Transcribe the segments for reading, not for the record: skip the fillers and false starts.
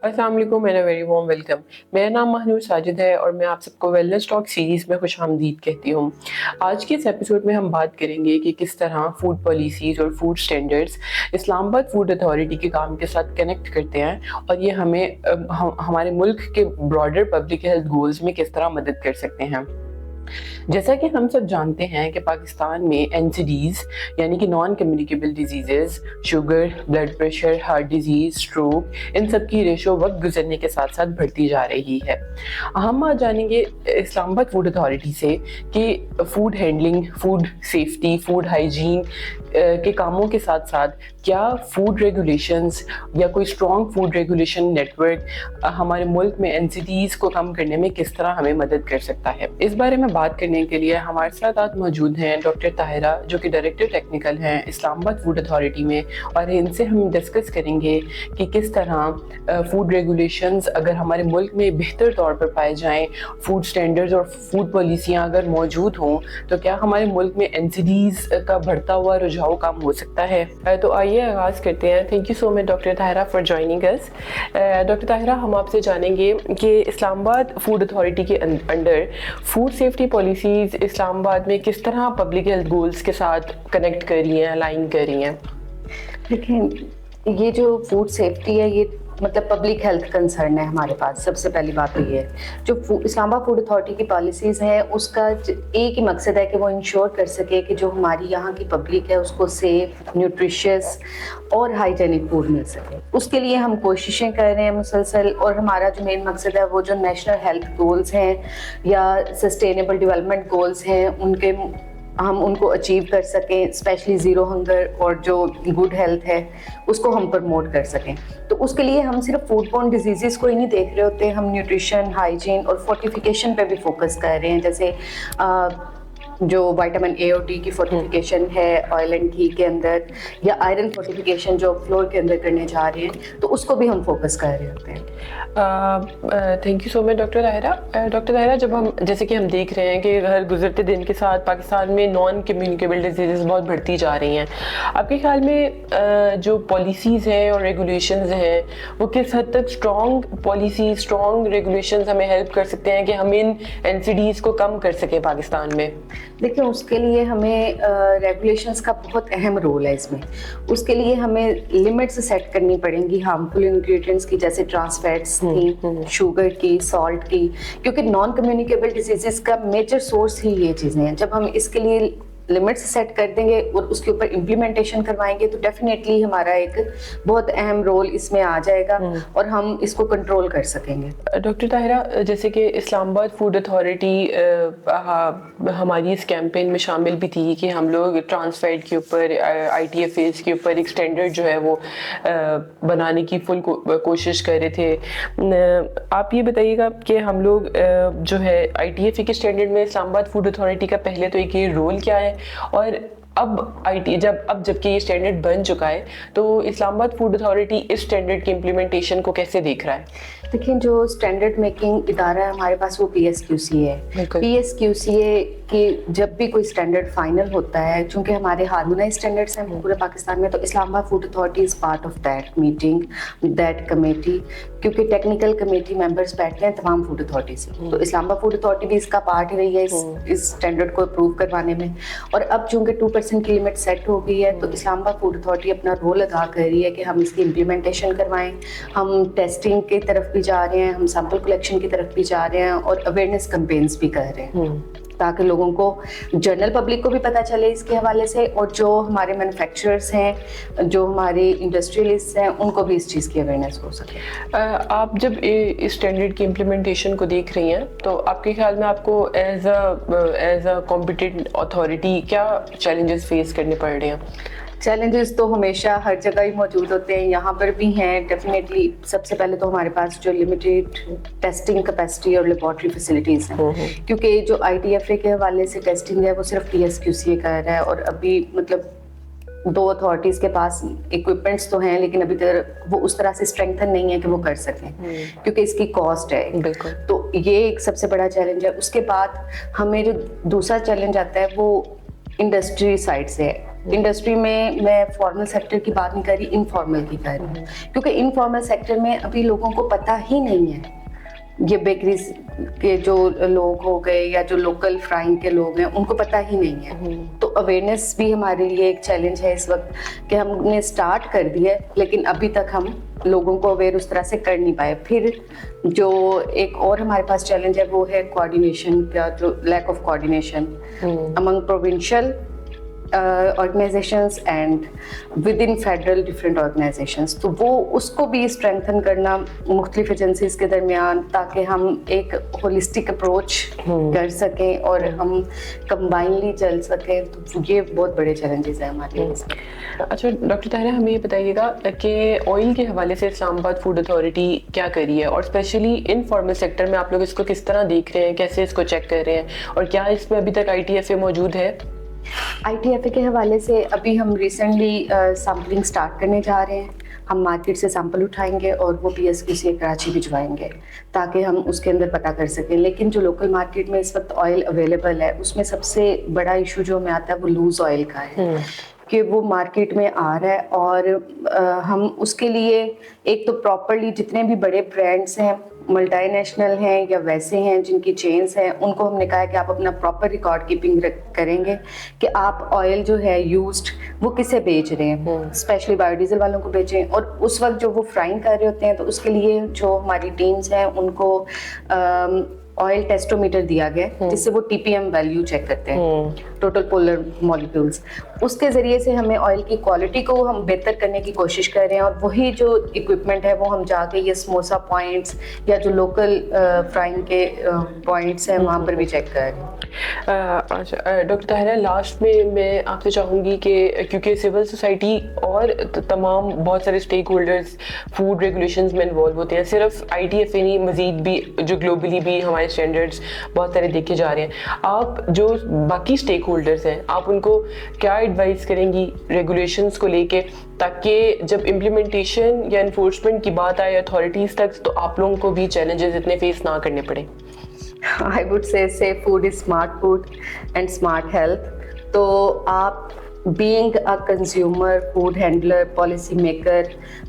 अस्सलाम वालेकुम and very warm welcome. मेरा नाम महनूर साजिद है और मैं आप सबको वेलनेस टॉक सीरीज़ में खुशामदीद कहती हूँ। आज के इस एपिसोड में हम बात करेंगे कि किस तरह फूड पॉलिसीज़ और food standards Islamabad food authority के काम के साथ कनेक्ट करते हैं और ये हमें हमारे मुल्क के ब्रॉडर पब्लिक हेल्थ गोल्स में किस तरह मदद कर सकते हैं। जैसा कि हम सब जानते हैं कि पाकिस्तान में एनसीडीज़ यानी कि non communicable diseases, sugar, blood pressure, heart disease, stroke, इन सब की रेशो वक्त गुजरने के साथ साथ बढ़ती जा रही है। हम आज जानेंगे इस्लामाबाद फूड अथॉरिटी से कि food handling, food safety, food hygiene के कामों के साथ साथ क्या फूड रेगुलेशंस या कोई स्ट्रॉन्ग फूड रेगुलेशन नेटवर्क हमारे मुल्क में एनसीडीज़ को कम करने में किस तरह हमें मदद कर सकता है। इस बारे में बात करने के लिए हमारे साथ आज मौजूद हैं डॉक्टर ताहिरा, जो कि डायरेक्टर टेक्निकल हैं इस्लामाबाद फूड अथॉरिटी में, और इनसे हम डिस्कस करेंगे कि किस तरह फूड रेगुलेशंस अगर हमारे मुल्क में बेहतर तौर पर पाए जाएं, फूड स्टैंडर्ड्स और फूड पॉलिसियाँ अगर मौजूद हों तो क्या हमारे मुल्क में एनसीडीज़ का बढ़ता हुआ रुझाव कम हो सकता है। तो आइए आगाज़ करते हैं। Thank you so much doctor Tahira for joining us. Doctor Tahira, हम आपसे जानेंगे कि इस्लामाबाद फूड अथॉरिटी के under food safety policies Islamabad में किस तरह पब्लिक हेल्थ गोल्स के साथ कनेक्ट कर रही हैं, अलाइन कर रही हैं। देखिए, ये जो फूड सेफ्टी है ये मतलब पब्लिक हेल्थ कंसर्न है हमारे पास। सबसे पहली बात तो ये है, जो इस्लामाबाद फूड अथॉरिटी की पॉलिसीज़ हैं उसका एक ही मकसद है कि वो इंश्योर कर सके कि जो हमारी यहाँ की पब्लिक है उसको सेफ, न्यूट्रिशियस और हाइजेनिक फूड मिल सके। उसके लिए हम कोशिशें कर रहे हैं मुसलसल, और हमारा जो मेन मकसद है वो जो नेशनल हेल्थ गोल्स हैं या सस्टेनेबल डेवलपमेंट गोल्स हैं उनके हम उनको अचीव कर सकें, स्पेशली ज़ीरो हंगर और जो गुड हेल्थ है उसको हम प्रमोट कर सकें। तो उसके लिए हम सिर्फ फूड बॉर्न डिजीज़ को ही नहीं देख रहे होते, हम न्यूट्रिशन, हाइजीन और फोर्टिफिकेशन पे भी फोकस कर रहे हैं। जैसे जो विटामिन ए और डी की फोर्टिफिकेशन है ऑयल एंड घी के अंदर, या आयरन फोर्टिफिकेशन जो फ्लोर के अंदर करने जा रहे हैं, तो उसको भी हम फोकस कर रहे होते हैं। Thank you so much doctor Tahira. Doctor Tahira, जब हम जैसे कि हम देख रहे हैं कि हर गुजरते दिन के साथ पाकिस्तान में नॉन कम्युनिकेबल डिजीज़ बहुत बढ़ती जा रही हैं, आपके ख्याल में जो पॉलिसीज़ हैं और रेगुलेशंस हैं वो किस हद तक स्ट्रॉन्ग पॉलिसी, स्ट्रॉन्ग रेगुलेशंस हमें हेल्प कर सकते हैं कि हम इन एनसीडीज़ को कम कर सकें पाकिस्तान में? देखिए, उसके लिए हमें रेगुलेशंस का बहुत अहम रोल है इसमें। उसके लिए हमें लिमिट्स सेट करनी पड़ेंगी हार्मफुल इंग्रेडिएंट्स की, जैसे ट्रांस फैट्स की, शुगर की, सॉल्ट की, क्योंकि नॉन कम्युनिकेबल डिजीजेस का मेजर सोर्स ही ये चीज़ें हैं। जब हम इसके लिए लिमिट्स सेट कर देंगे और उसके ऊपर इम्प्लीमेंटेशन करवाएंगे तो डेफिनेटली हमारा एक बहुत अहम रोल इसमें आ जाएगा और हम इसको कंट्रोल कर सकेंगे। डॉक्टर ताहिरा, जैसे कि इस्लामाबाद फूड अथॉरिटी हमारी इस कैंपेन में शामिल भी थी कि हम लोग ट्रांस फैट के ऊपर, ITFAs के ऊपर एक स्टैंडर्ड जो है वो बनाने की फुल कोशिश कर रहे थे। आप ये बताइएगा कि हम लोग जो है ITFA के स्टैंडर्ड में इस्लामाबाद फूड अथॉरिटी का पहले तो एक ये रोल क्या है, और अब जबकि ये स्टैंडर्ड बन चुका है तो इस्लामाबाद फूड अथॉरिटी इस स्टैंडर्ड के इम्प्लीमेंटेशन को कैसे देख रहा है? देखिए, जो स्टैंडर्ड मेकिंग इदारा है हमारे पास वो PSQCA है। PSQCA कि जब भी कोई स्टैंडर्ड फाइनल होता है, चूँकि हमारे हार्मोनाइज स्टैंडर्ड्स हैं पूरे पाकिस्तान में, तो Islamabad food authority is part of that meeting, that committee, क्योंकि टेक्निकल कमेटी मेंबर्स बैठते हैं तमाम फूड अथॉरिटी से। तो इस्लामाबाद फूड अथॉरिटी भी इसका पार्ट रही है इस स्टैंडर्ड को अप्रूव करवाने में। और अब चूँकि 2% की लिमिट सेट हो गई है तो इस्लामाबाद फूड अथॉरिटी अपना रोल अदा कर रही है कि हम इसकी इम्प्लीमेंटेशन करवाएं। हम टेस्टिंग की तरफ भी जा रहे हैं, हम सैंपल कलेक्शन की तरफ भी जा रहे हैं और अवेयरनेस कैंपेन्स भी कर रहे हैं ताकि लोगों को, जनरल पब्लिक को भी पता चले इसके हवाले से, और जो हमारे मैन्युफैक्चरर्स हैं, जो हमारे इंडस्ट्रियलिस्ट हैं, उनको भी इस चीज़ की अवेयरनेस हो सके। आप जब इस स्टैंडर्ड की इम्प्लीमेंटेशन को देख रही हैं तो आपके ख्याल में आपको एज अ कॉम्पिटेंट अथॉरिटी क्या चैलेंजेस फेस करने पड़ रहे हैं? चैलेंजेस तो हमेशा हर जगह ही मौजूद होते हैं, यहाँ पर भी हैं डेफिनेटली। सबसे पहले तो हमारे पास जो लिमिटेड टेस्टिंग कैपेसिटी और लेबॉर्ट्री फैसिलिटीज़ हैं, क्योंकि जो ITFA के हवाले से टेस्टिंग है वो सिर्फ PSQCA कर रहा है, और अभी मतलब 2 अथॉरिटीज़ के पास इक्विपमेंट्स तो हैं लेकिन अभी तक वो उस तरह से स्ट्रेंथन नहीं है कि वो कर सकें, क्योंकि इसकी कॉस्ट है। तो ये एक सबसे बड़ा चैलेंज है। उसके बाद हमें जो दूसरा चैलेंज आता है वो इंडस्ट्री साइड से है। इंडस्ट्री में मैं फॉर्मल सेक्टर की बात नहीं कर रही, इनफॉर्मल की कर रही हूँ, क्योंकि इनफॉर्मल सेक्टर में अभी लोगों को पता ही नहीं है, ये बेकरीज के जो लोग हो गए या जो लोकल फ्राइंग के लोग हैं उनको पता ही नहीं है। तो अवेयरनेस भी हमारे लिए एक चैलेंज है इस वक्त कि हमने स्टार्ट कर दिया है लेकिन अभी तक हम लोगों को अवेयर उस तरह से कर नहीं पाए। फिर जो एक और हमारे पास चैलेंज है वो है कोऑर्डिनेशन का, जो lack of coordination among provincial organisations and within federal different organisations. तो वो उसको भी स्ट्रेंथन करना मुख्तलिफ एजेंसीज के दरमियान, ताकि हम एक होलिस्टिक अप्रोच कर सकें और हम कंबाइनली चल सकें। तो ये बहुत बड़े चैलेंजेस हैं हमारे लिए। अच्छा डॉक्टर ताहिरा, हमें ये बताइएगा कि ऑयल के हवाले से इस्लामाबाद फूड अथॉरिटी क्या कर रही है, और स्पेशली इनफॉर्मल सेक्टर में आप लोग इसको किस तरह देख रहे हैं, कैसे इसको चेक कर रहे हैं, और क्या इसमें अभी तक ITFA मौजूद है? ITFA के हवाले से अभी हम रिसेंटली सैम्पलिंग स्टार्ट करने जा रहे हैं। हम मार्केट से सैंपल उठाएंगे और वो PSQC कराची भिजवाएंगे ताकि हम उसके अंदर पता कर सकें। लेकिन जो लोकल मार्केट में इस वक्त ऑयल अवेलेबल है उसमें सबसे बड़ा इशू जो हमें आता है वो लूज ऑयल का है कि वो मार्केट में आ रहा है, और हम उसके लिए एक तो प्रॉपरली जितने भी बड़े ब्रांड्स हैं, मल्टीनेशनल हैं या वैसे हैं जिनकी चेन्स हैं, उनको हमने कहा है कि आप अपना प्रॉपर रिकॉर्ड कीपिंग करेंगे कि आप ऑयल जो है यूज्ड वो किसे बेच रहे हैं, स्पेशली बायोडीजल वालों को बेचें। और उस वक्त जो वो फ्राइंग कर रहे होते हैं तो उसके लिए जो हमारी टीम्स हैं उनको ऑयल टेस्टोमीटर दिया गया जिससे वो TPM वैल्यू चेक करते हैं, टोटल पोलर मॉलिक्यूल्स। उसके ज़रिए से हमें ऑयल की क्वालिटी को हम बेहतर करने की कोशिश कर रहे हैं, और वही जो इक्विपमेंट है वो हम जाके ये समोसा पॉइंट्स या जो लोकल फ्राइंग के पॉइंट्स हैं वहाँ पर भी चेक कर रहे हैं। अच्छा डॉक्टर ताहिरा, लास्ट में मैं आपसे चाहूँगी कि क्योंकि सिविल सोसाइटी और तमाम बहुत सारे स्टेक होल्डर्स फूड रेगुलेशंस में इन्वॉल्व होते हैं, सिर्फ ITFA नहीं, मज़ीद भी जो ग्लोबली भी हमारे स्टैंडर्ड्स बहुत सारे देखे जा रहे हैं। आप जो बाकी स्टेक होल्डर्स हैं, आप उनको क्या एडवाइस करेंगी रेगुलेशंस को लेके, ताकि जब इम्प्लीमेंटेशन या इन्फोर्समेंट की बात आए अथॉरिटीज़ तक तो आप लोगों को भी चैलेंजेस इतने फेस ना करने पड़े? I would say safe food is smart food and smart health. तो आप being a consumer, food handler, policy maker,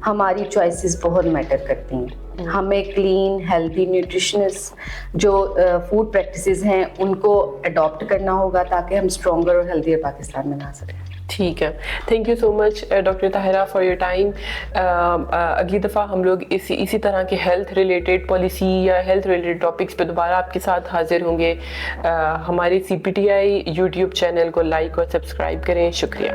हमारी choices बहुत मैटर करती हैं। हमें क्लीन, हेल्दी, न्यूट्रिशनस जो फूड प्रैक्टिसेस हैं उनको अडॉप्ट करना होगा ताकि हम स्ट्रॉन्गर और हेल्दियर पाकिस्तान बना सकें। ठीक है, thank you so much doctor Tahira for your time. अगली दफ़ा हम लोग इसी तरह के हेल्थ रिलेटेड पॉलिसी या हेल्थ रिलेटेड टॉपिक्स पे दोबारा आपके साथ हाजिर होंगे। हमारे CPTI YouTube चैनल को लाइक और सब्सक्राइब करें। शुक्रिया।